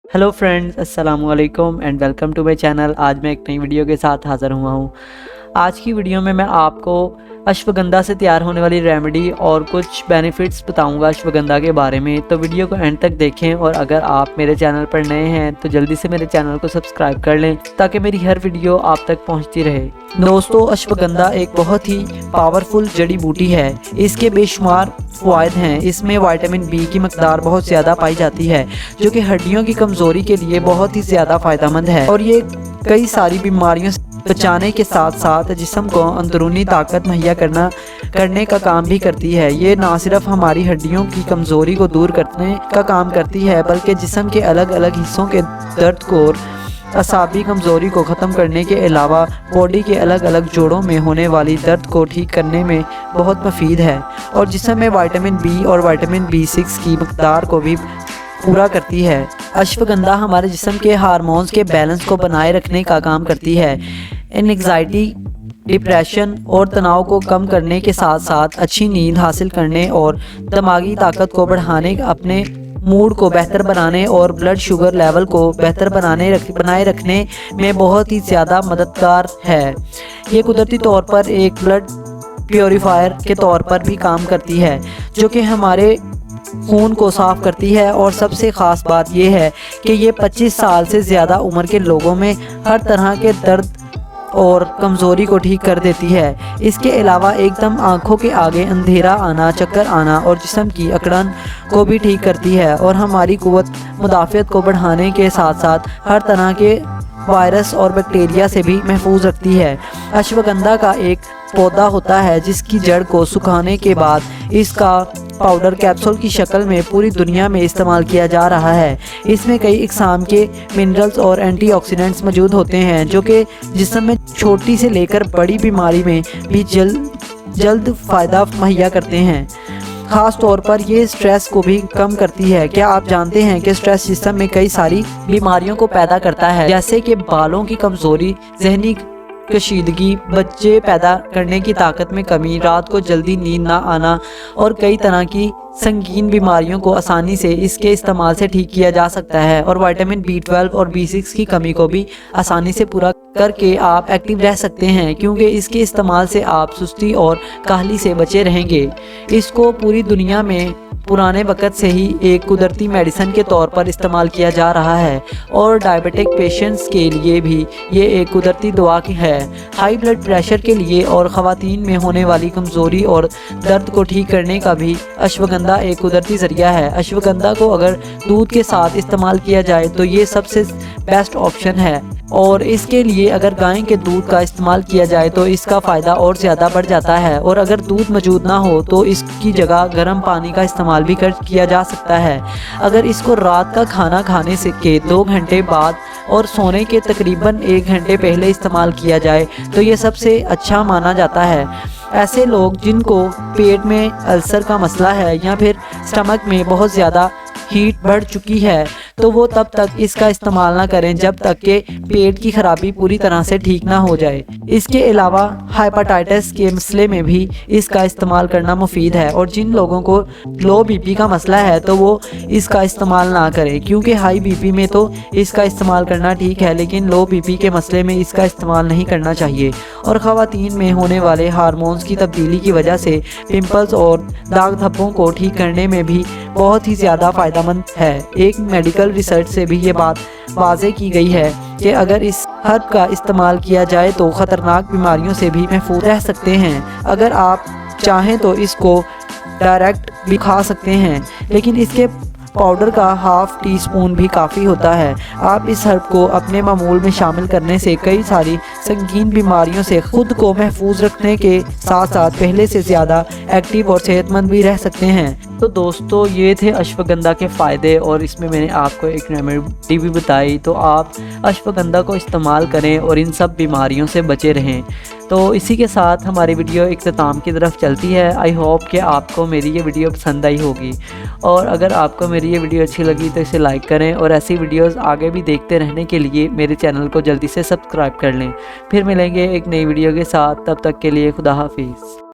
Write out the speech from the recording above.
Hello friends, अस्सलाम वालेकुम and welcome to my channel. आज मैं एक नई वीडियो के साथ हाज़िर हुआ हूँ। आज की वीडियो में मैं आपको अश्वगंधा से तैयार होने वाली रेमेडी और कुछ बेनिफिट्स बताऊंगा अश्वगंधा के बारे में। तो वीडियो को एंड तक देखें और अगर आप मेरे चैनल पर नए हैं तो जल्दी से मेरे चैनल को सब्सक्राइब कर लें ताकि मेरी हर वीडियो आप तक पहुंचती रहे। दोस्तों, अश्वगंधा एक बहुत ही पावरफुल जड़ी बूटी है। इसके बेशुमार फ़वाइद हैं। इसमें विटामिन बी की मकदार बहुत ज़्यादा पाई जाती है जो कि हड्डियों की कमज़ोरी के लिए बहुत ही ज़्यादा फ़ायदेमंद है और ये कई सारी बीमारियों से बचाने के साथ साथ जिस्म को अंदरूनी ताकत मुहैया करने का काम भी करती है। ये ना सिर्फ हमारी हड्डियों की कमज़ोरी को दूर करने का काम करती है बल्कि जिस्म के अलग अलग हिस्सों के दर्द को और असाबी कमज़ोरी को ख़त्म करने के अलावा बॉडी के अलग अलग जोड़ों में होने वाली दर्द को ठीक करने में बहुत मुफीद है और जिस्म में विटामिन बी और विटामिन B6 की मकदार को भी पूरा करती है। अश्वगंधा हमारे जिस्म के हार्मोन्स के बैलेंस को बनाए रखने का काम करती है। एंग्जाइटी, डिप्रेशन और तनाव को कम करने के साथ साथ अच्छी नींद हासिल करने और दिमागी ताकत को बढ़ाने, अपने मूड को बेहतर बनाने और ब्लड शुगर लेवल को बेहतर बनाए रखने में बहुत ही ज़्यादा मददगार है। ये कुदरती तौर पर एक ब्लड प्योरीफायर के तौर पर भी काम करती है जो कि हमारे खून को साफ़ करती है और सबसे ख़ास बात यह है कि ये 25 साल से ज़्यादा उम्र के लोगों में हर तरह के दर्द और कमज़ोरी को ठीक कर देती है। इसके अलावा एकदम आँखों के आगे अंधेरा आना, चक्कर आना और जिस्म की अकड़न को भी ठीक करती है और हमारी कुव्वत मुदाफ़ियत को बढ़ाने के साथ साथ हर तरह के वायरस और बैक्टीरिया से भी महफूज रखती है। अश्वगंधा का एक पौधा होता है जिसकी जड़ को सुखाने के बाद इसका पाउडर कैप्सूल की शक्ल में पूरी दुनिया में इस्तेमाल किया जा रहा है। इसमें कई इकसाम के मिनरल्स और एंटीऑक्सीडेंट्स मौजूद होते हैं जो कि जिस्म में छोटी से लेकर बड़ी बीमारी में भी जल्द फ़ायदा मुहैया करते हैं। ख़ास तौर पर ये स्ट्रेस को भी कम करती है। क्या आप जानते हैं कि स्ट्रेस जिस्म में कई सारी बीमारियों को पैदा करता है, जैसे कि बालों की कमज़ोरी, जहनी कशीदगी, बच्चे पैदा करने की ताकत में कमी, रात को जल्दी नींद ना आना और कई तरह की संगीन बीमारियों को आसानी से इसके इस्तेमाल से ठीक किया जा सकता है और विटामिन B12 और B6 की कमी को भी आसानी से पूरा करके आप एक्टिव रह सकते हैं क्योंकि इसके इस्तेमाल से आप सुस्ती और काहली से बचे रहेंगे। इसको पूरी दुनिया में पुराने वक़्त से ही एक कुदरती मेडिसिन के तौर पर इस्तेमाल किया जा रहा है और डायबिटिक पेशेंट्स के लिए भी ये एक कुदरती दवा की है। हाई ब्लड प्रेशर के लिए और ख़वातीन में होने वाली कमज़ोरी और दर्द को ठीक करने का भी अश्वगंधा एक कुदरती ज़रिया है। अश्वगंधा को अगर दूध के साथ इस्तेमाल किया जाए तो ये सबसे बेस्ट ऑप्शन है और इसके लिए अगर गाय के दूध का इस्तेमाल किया जाए तो इसका फ़ायदा और ज़्यादा बढ़ जाता है और अगर दूध मौजूद ना हो तो इसकी जगह गर्म पानी का इस्तेमाल भी किया जा सकता है। अगर इसको रात का खाना खाने से के 2 घंटे बाद और सोने के तकरीबन 1 घंटे पहले इस्तेमाल किया जाए तो ये सबसे अच्छा माना जाता है। ऐसे लोग जिनको पेट में अल्सर का मसला है या फिर स्टमक में बहुत ज़्यादा हीट बढ़ चुकी है तो वो तब तक इसका इस्तेमाल ना करें जब तक कि पेट की खराबी पूरी तरह से ठीक ना हो जाए। इसके अलावा हेपेटाइटिस के मसले में भी इसका इस्तेमाल करना मुफीद है और जिन लोगों को लो बीपी का मसला है तो वो इसका इस्तेमाल ना करें क्योंकि हाई बीपी में तो इसका इस्तेमाल करना ठीक है लेकिन लो बीपी के मसले में इसका इस्तेमाल नहीं करना चाहिए। और ख़वातीन में होने वाले हार्मोन्स की तब्दीली की वजह से पिंपल्स और दाग धब्बों को ठीक करने में भी बहुत ही ज़्यादा फ़ायदेमंद है। एक मेडिकल रिसर्च से भी ये बात वाज़े की गई है कि अगर इस हर्ब का इस्तेमाल किया जाए तो ख़तरनाक बीमारियों से भी महफूज रह सकते हैं। अगर आप चाहें तो इसको डायरेक्ट भी खा सकते हैं लेकिन इसके पाउडर का हाफ टी स्पून भी काफ़ी होता है। आप इस हर्ब को अपने मामूल में शामिल करने से कई सारी संगीन बीमारियों से खुद को महफूज रखने के साथ साथ पहले से ज़्यादा एक्टिव और सेहतमंद भी रह सकते हैं। तो दोस्तों, ये थे अश्वगंधा के फ़ायदे और इसमें मैंने आपको एक रेमेडी भी बताई। तो आप अश्वगंधा को इस्तेमाल करें और इन सब बीमारियों से बचे रहें। तो इसी के साथ हमारी वीडियो इख्तिताम की तरफ चलती है। आई होप कि आपको मेरी ये वीडियो पसंद आई होगी और अगर आपको मेरी ये वीडियो अच्छी लगी तो इसे लाइक करें और ऐसी वीडियोस आगे भी देखते रहने के लिए मेरे चैनल को जल्दी से सब्सक्राइब कर लें। फिर मिलेंगे एक नई वीडियो के साथ, तब तक के लिए खुदा हाफिज़।